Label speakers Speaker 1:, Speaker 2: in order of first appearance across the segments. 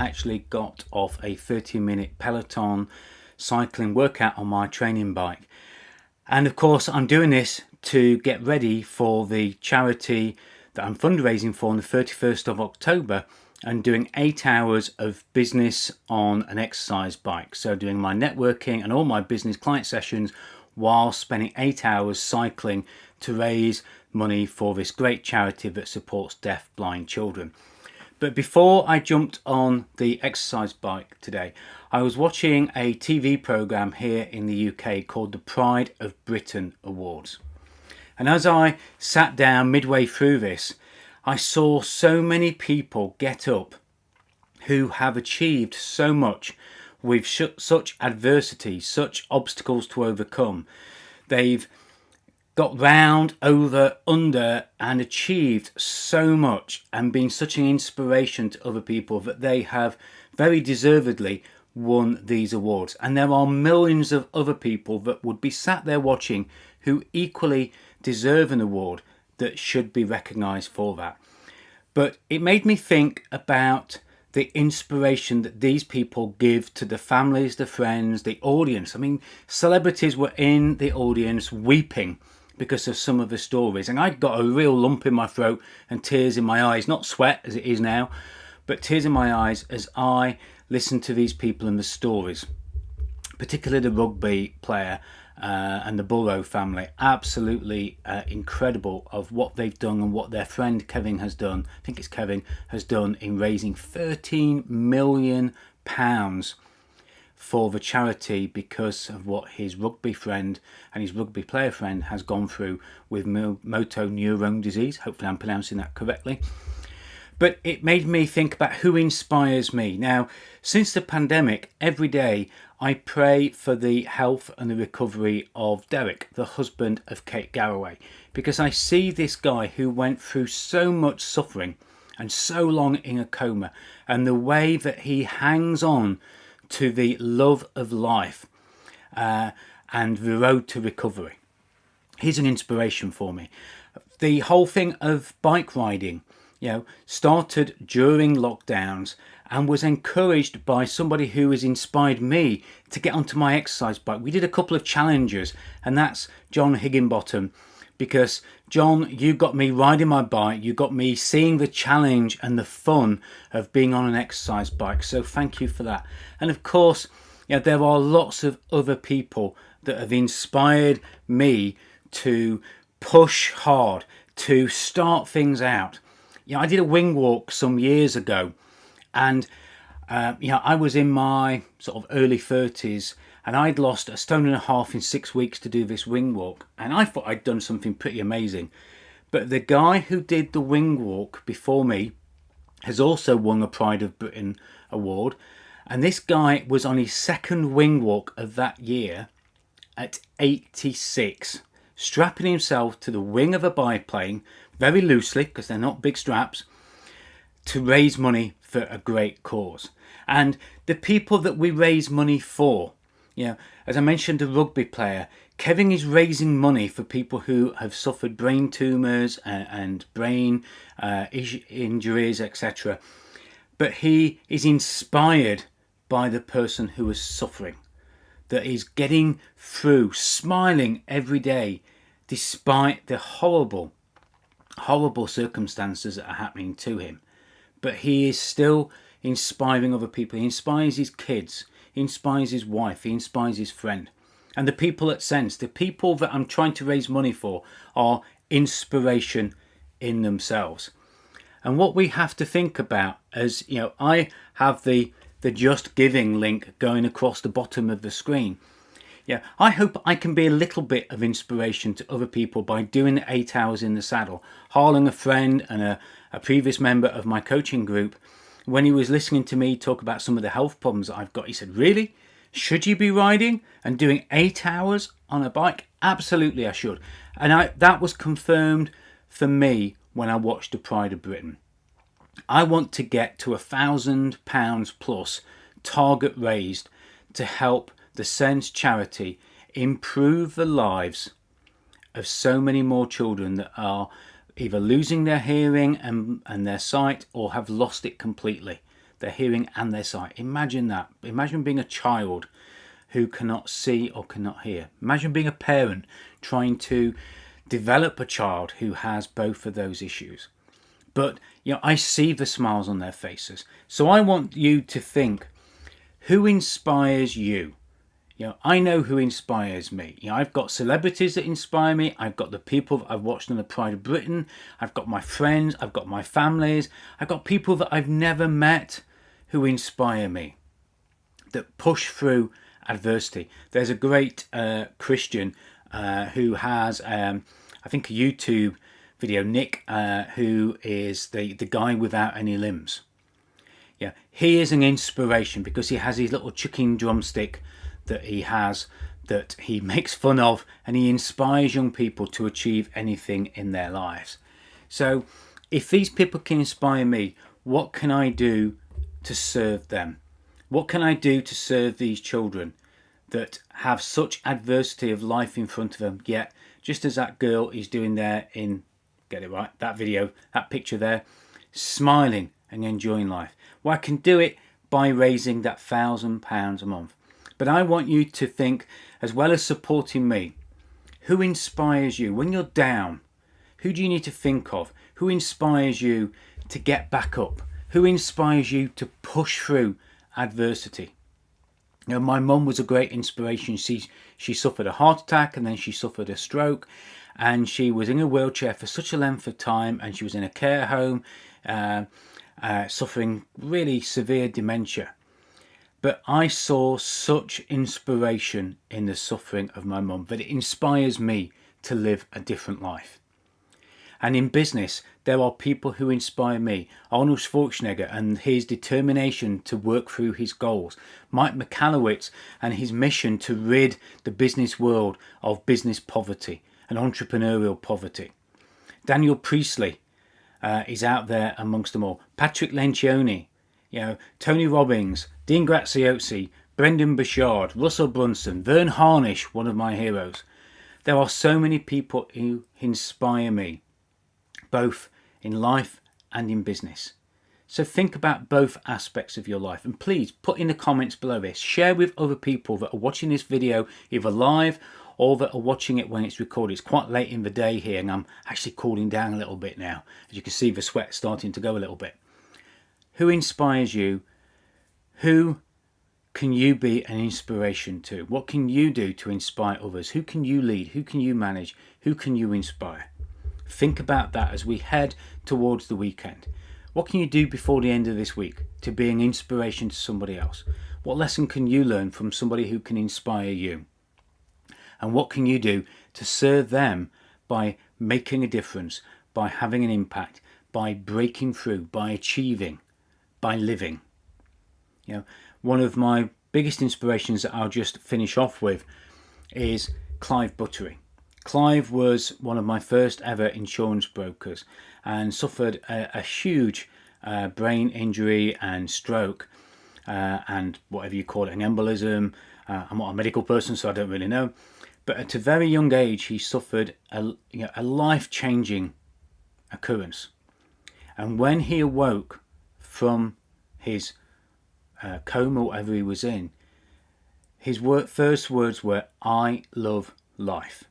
Speaker 1: actually got off a 30-minute Peloton cycling workout on my training bike. And of course, I'm doing this to get ready for the charity that I'm fundraising for on the 31st of October, and doing 8 hours of business on an exercise bike. So doing my networking and all my business client sessions while spending 8 hours cycling to raise money for this great charity that supports deaf blind children. But before I jumped on the exercise bike today, I was watching a TV programme here in the UK called the Pride of Britain Awards. And as I sat down midway through this, I saw so many people get up who have achieved so much with such adversity, such obstacles to overcome. They've got round, over, under and achieved so much and been such an inspiration to other people that they have very deservedly won these awards. And there are millions of other people that would be sat there watching who equally deserve an award that should be recognised for that. But it made me think about the inspiration that these people give to the families, the friends, the audience. I mean, celebrities were in the audience weeping because of some of the stories, and I got a real lump in my throat and tears in my eyes, not sweat as it is now, but tears in my eyes as I listened to these people and the stories, particularly the rugby player and the Burrow family. Absolutely incredible of what they've done and what their friend Kevin has done. I think it's Kevin has done in raising £13 million for the charity because of what his rugby friend and his rugby player friend has gone through with motor neurone disease. Hopefully I'm pronouncing that correctly. But it made me think about who inspires me. Now, since the pandemic, every day I pray for the health and the recovery of Derek, the husband of Kate Garraway, because I see this guy who went through so much suffering and so long in a coma, and the way that he hangs on to the love of life and the road to recovery. He's an inspiration for me. The whole thing of bike riding, started during lockdowns and was encouraged by somebody who has inspired me to get onto my exercise bike. We did a couple of challenges, and that's John Higginbottom, because John, you got me riding my bike, you got me seeing the challenge and the fun of being on an exercise bike, so thank you for that. And of course, there are lots of other people that have inspired me to push hard, to start things out. I did a wing walk some years ago, and I was in my sort of early 30s, and I'd lost 1.5 stone in 6 weeks to do this wing walk, and I thought I'd done something pretty amazing. But the guy who did the wing walk before me has also won a Pride of Britain award, and this guy was on his second wing walk of that year at 86, strapping himself to the wing of a biplane very loosely, because they're not big straps, to raise money for a great cause. And the people that we raise money for, as I mentioned, the rugby player, Kevin is raising money for people who have suffered brain tumours and brain injuries, etc. But he is inspired by the person who is suffering, that is getting through, smiling every day, despite the horrible circumstances that are happening to him. But he is still inspiring other people. He inspires his kids, he inspires his wife, he inspires his friend. And the people at Sense, the people that I'm trying to raise money for, are inspiration in themselves. And what we have to think about, as I have the Just Giving link going across the bottom of the screen. I hope I can be a little bit of inspiration to other people by doing the 8 hours in the saddle. Harlan, a friend and a previous member of my coaching group, when he was listening to me talk about some of the health problems that I've got, he said, "Really? Should you be riding and doing 8 hours on a bike?" Absolutely I should. And that was confirmed for me when I watched the Pride of Britain. I want to get to £1,000 plus target raised to help the Sense charity improve the lives of so many more children that are either losing their hearing and their sight or have lost it completely. their hearing and their sight. Imagine that. Imagine being a child who cannot see or cannot hear. Imagine being a parent trying to develop a child who has both of those issues. But I see the smiles on their faces. So I want you to think, who inspires you? I know who inspires me. I've got celebrities that inspire me. I've got the people that I've watched on the Pride of Britain. I've got my friends. I've got my families. I've got people that I've never met who inspire me, that push through adversity. There's a great Christian who has, I think, a YouTube video, Nick, who is the guy without any limbs. He is an inspiration because he has his little chicken drumstick that he has, that he makes fun of, and he inspires young people to achieve anything in their lives. So if these people can inspire me, what can I do to serve them? What can I do to serve these children that have such adversity of life in front of them, yet just as that girl is doing there in, get it right, that video, that picture there, smiling and enjoying life? Well, I can do it by raising that £1,000 a month. But I want you to think, as well as supporting me, who inspires you when you're down? Who do you need to think of? Who inspires you to get back up? Who inspires you to push through adversity? My mum was a great inspiration. She suffered a heart attack and then she suffered a stroke, and she was in a wheelchair for such a length of time, and she was in a care home suffering really severe dementia. But I saw such inspiration in the suffering of my mum that it inspires me to live a different life. And in business, there are people who inspire me. Arnold Schwarzenegger and his determination to work through his goals. Mike Michalowicz and his mission to rid the business world of business poverty and entrepreneurial poverty. Daniel Priestley is out there amongst them all. Patrick Lencioni, Tony Robbins, Dean Graziosi, Brendan Burchard, Russell Brunson, Vern Harnish, one of my heroes. There are so many people who inspire me, both in life and in business. So think about both aspects of your life, and please put in the comments below this. Share with other people that are watching this video either live or that are watching it when it's recorded. It's quite late in the day here, and I'm actually cooling down a little bit now. As you can see, the sweat starting to go a little bit. Who inspires you? Who can you be an inspiration to? What can you do to inspire others? Who can you lead? Who can you manage? Who can you inspire? Think about that as we head towards the weekend. What can you do before the end of this week to be an inspiration to somebody else? What lesson can you learn from somebody who can inspire you? And what can you do to serve them by making a difference, by having an impact, by breaking through, by achieving, by living? One of my biggest inspirations that I'll just finish off with is Clive Buttery. Clive was one of my first ever insurance brokers and suffered a huge brain injury and stroke and whatever you call it, an embolism. I'm not a medical person, so I don't really know. But at a very young age, he suffered a life-changing occurrence. And when he awoke from his coma, whatever he was in, his first words were, "I love life."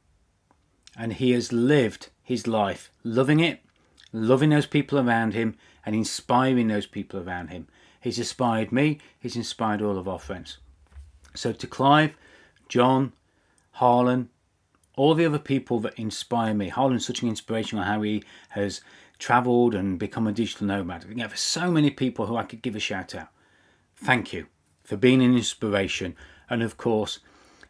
Speaker 1: And he has lived his life loving it, loving those people around him, and inspiring those people around him. He's inspired me, he's inspired all of our friends. So to Clive, John, Harlan, all the other people that inspire me. Harlan's such an inspiration on how he has travelled and become a digital nomad. There's so many people who I could give a shout out. Thank you for being an inspiration. And of course,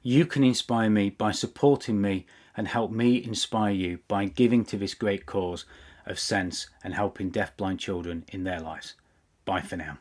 Speaker 1: you can inspire me by supporting me and help me inspire you by giving to this great cause of sense and helping deafblind children in their lives. Bye for now.